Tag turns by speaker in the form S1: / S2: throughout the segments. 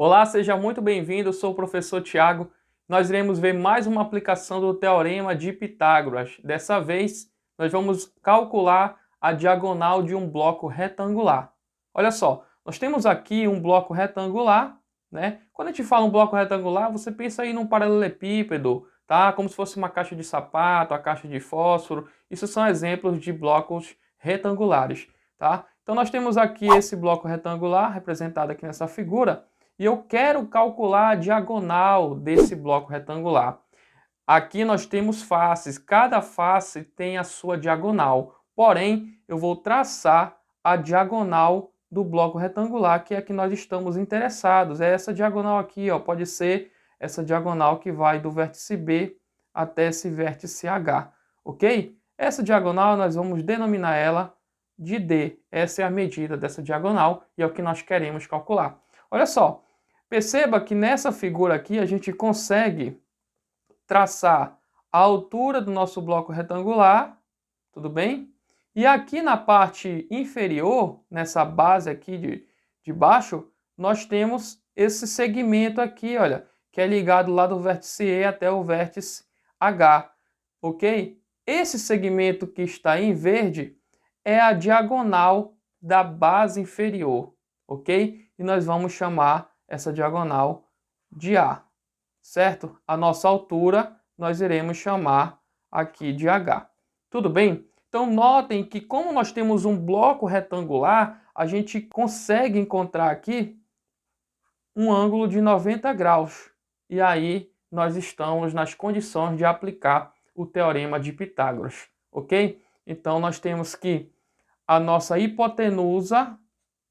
S1: Olá, seja muito bem-vindo, eu sou o professor Tiago. Nós iremos ver mais uma aplicação do Teorema de Pitágoras. Dessa vez, nós vamos calcular a diagonal de um bloco retangular. Olha só, nós temos aqui um bloco retangular, né? Quando a gente fala um bloco retangular, você pensa aí num paralelepípedo, tá? Como se fosse uma caixa de sapato, a caixa de fósforo. Isso são exemplos de blocos retangulares, tá? Então nós temos aqui esse bloco retangular representado aqui nessa figura. E eu quero calcular a diagonal desse bloco retangular. Aqui nós temos faces, cada face tem a sua diagonal. Porém, eu vou traçar a diagonal do bloco retangular, que é a que nós estamos interessados. É essa diagonal aqui, ó, pode ser essa diagonal que vai do vértice B até esse vértice H, ok? Essa diagonal nós vamos denominar ela de D. Essa é a medida dessa diagonal e é o que nós queremos calcular. Olha só, perceba que nessa figura aqui a gente consegue traçar a altura do nosso bloco retangular, tudo bem? E aqui na parte inferior, nessa base aqui de baixo, nós temos esse segmento aqui, olha, que é ligado lá do vértice E até o vértice H, ok? Esse segmento que está em verde é a diagonal da base inferior, ok? E nós vamos chamar essa diagonal de A, certo? A nossa altura nós iremos chamar aqui de H. Tudo bem? Então notem que como nós temos um bloco retangular, a gente consegue encontrar aqui um ângulo de 90 graus. E aí nós estamos nas condições de aplicar o Teorema de Pitágoras, ok? Então nós temos que a nossa hipotenusa,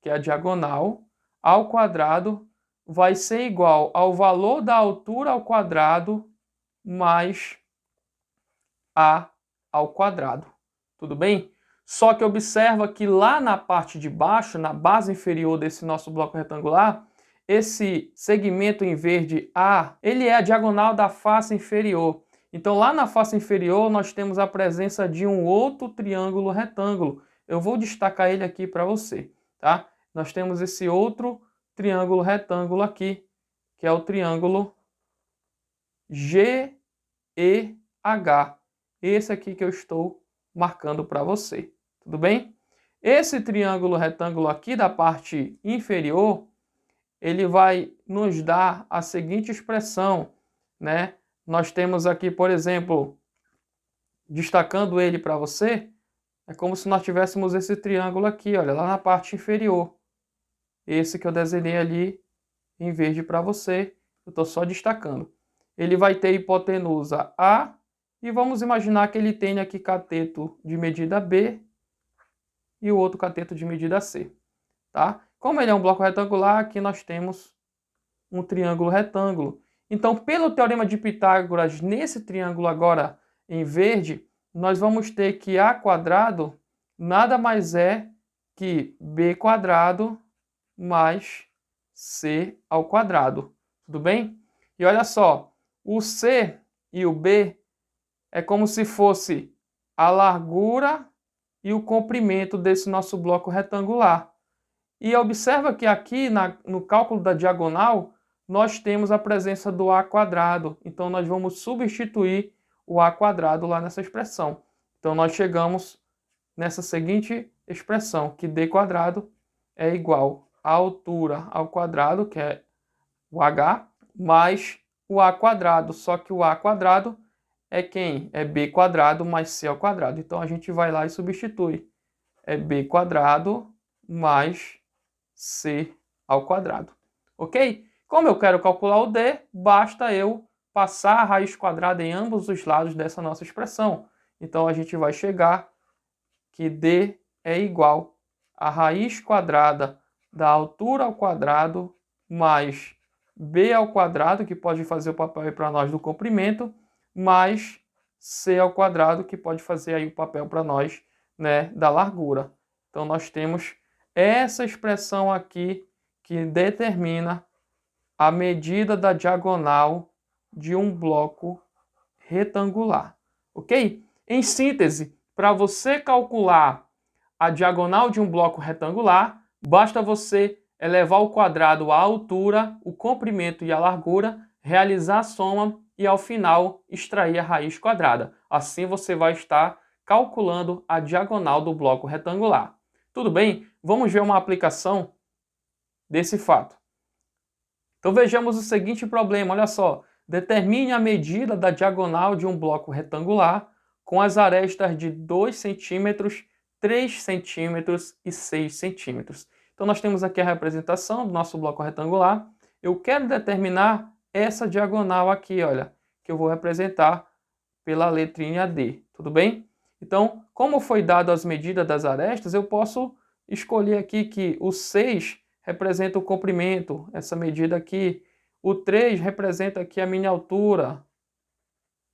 S1: que é a diagonal, ao quadrado, vai ser igual ao valor da altura ao quadrado mais A ao quadrado. Tudo bem? Só que observa que lá na parte de baixo, na base inferior desse nosso bloco retangular, esse segmento em verde A, ele é a diagonal da face inferior. Então lá na face inferior nós temos a presença de um outro triângulo retângulo. Eu vou destacar ele aqui para você, tá? Nós temos esse outro triângulo retângulo aqui, que é o triângulo GEH. Esse aqui que eu estou marcando para você, tudo bem? Esse triângulo retângulo aqui da parte inferior, ele vai nos dar a seguinte expressão, né? Nós temos aqui, por exemplo, destacando ele para você, é como se nós tivéssemos esse triângulo aqui, olha, lá na parte inferior. Esse que eu desenhei ali em verde para você, eu estou só destacando. Ele vai ter hipotenusa A, e vamos imaginar que ele tenha aqui cateto de medida B e o outro cateto de medida C, tá? Como ele é um bloco retangular, aqui nós temos um triângulo retângulo. Então, pelo Teorema de Pitágoras, nesse triângulo agora em verde, nós vamos ter que A quadrado nada mais é que B quadrado mais C ao quadrado. Tudo bem? E olha só, o C e o B é como se fosse a largura e o comprimento desse nosso bloco retangular. E observa que aqui no cálculo da diagonal, nós temos a presença do A quadrado. Então nós vamos substituir o A quadrado lá nessa expressão. Então nós chegamos nessa seguinte expressão, que D quadrado é igual à altura ao quadrado, que é o H, mais o A quadrado. Só que o A quadrado é quem? É B quadrado mais C ao quadrado. Então a gente vai lá e substitui. É B quadrado mais C ao quadrado. Ok? Como eu quero calcular o D, basta eu passar a raiz quadrada em ambos os lados dessa nossa expressão. Então a gente vai chegar que D é igual a raiz quadrada da altura ao quadrado mais B ao quadrado, que pode fazer o papel para nós do comprimento, mais C ao quadrado, que pode fazer aí o papel para nós, né, da largura. Então nós temos essa expressão aqui que determina a medida da diagonal de um bloco retangular, ok? Em síntese, para você calcular a diagonal de um bloco retangular, basta você elevar ao quadrado a altura, o comprimento e a largura, realizar a soma e ao final extrair a raiz quadrada. Assim você vai estar calculando a diagonal do bloco retangular. Tudo bem? Vamos ver uma aplicação desse fato. Então vejamos o seguinte problema, olha só. Determine a medida da diagonal de um bloco retangular com as arestas de 2 centímetros, 3 centímetros e 6 centímetros. Então nós temos aqui a representação do nosso bloco retangular. Eu quero determinar essa diagonal aqui, olha, que eu vou representar pela letrinha D, tudo bem? Então, como foi dado as medidas das arestas, eu posso escolher aqui que o 6 representa o comprimento, essa medida aqui. O 3 representa aqui a minha altura.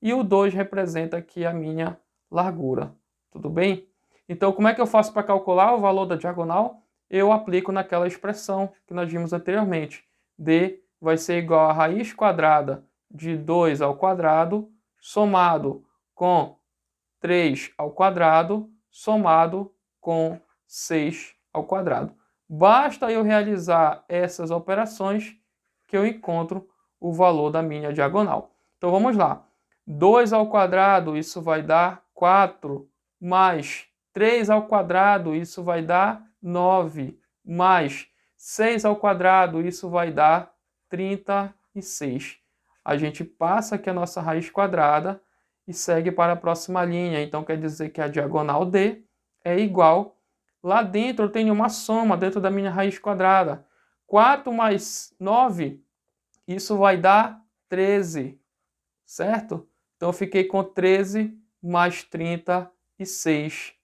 S1: E o 2 representa aqui a minha largura. Tudo bem? Então, como é que eu faço para calcular o valor da diagonal? Eu aplico naquela expressão que nós vimos anteriormente. D vai ser igual a raiz quadrada de 2 ao quadrado, somado com 3 ao quadrado, somado com 6 ao quadrado. Basta eu realizar essas operações que eu encontro o valor da minha diagonal. Então vamos lá. 2 ao quadrado, isso vai dar 4, mais 3 ao quadrado, isso vai dar 9, mais 6 ao quadrado, isso vai dar 36. A gente passa aqui a nossa raiz quadrada e segue para a próxima linha. Então quer dizer que a diagonal D é igual. Lá dentro eu tenho uma soma dentro da minha raiz quadrada. 4 mais 9, isso vai dar 13, certo? Então eu fiquei com 13 mais 36.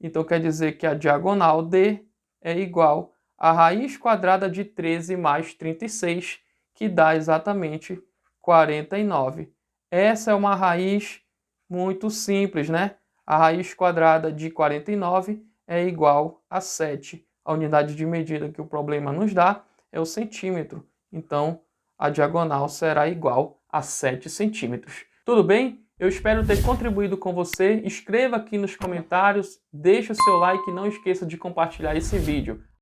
S1: Então quer dizer que a diagonal D é igual a raiz quadrada de 13 mais 36, que dá exatamente 49. Essa é uma raiz muito simples, né? A raiz quadrada de 49 é igual a 7. A unidade de medida que o problema nos dá é o centímetro. Então, a diagonal será igual a 7 centímetros. Tudo bem? Eu espero ter contribuído com você. Escreva aqui nos comentários, deixe o seu like e não esqueça de compartilhar esse vídeo.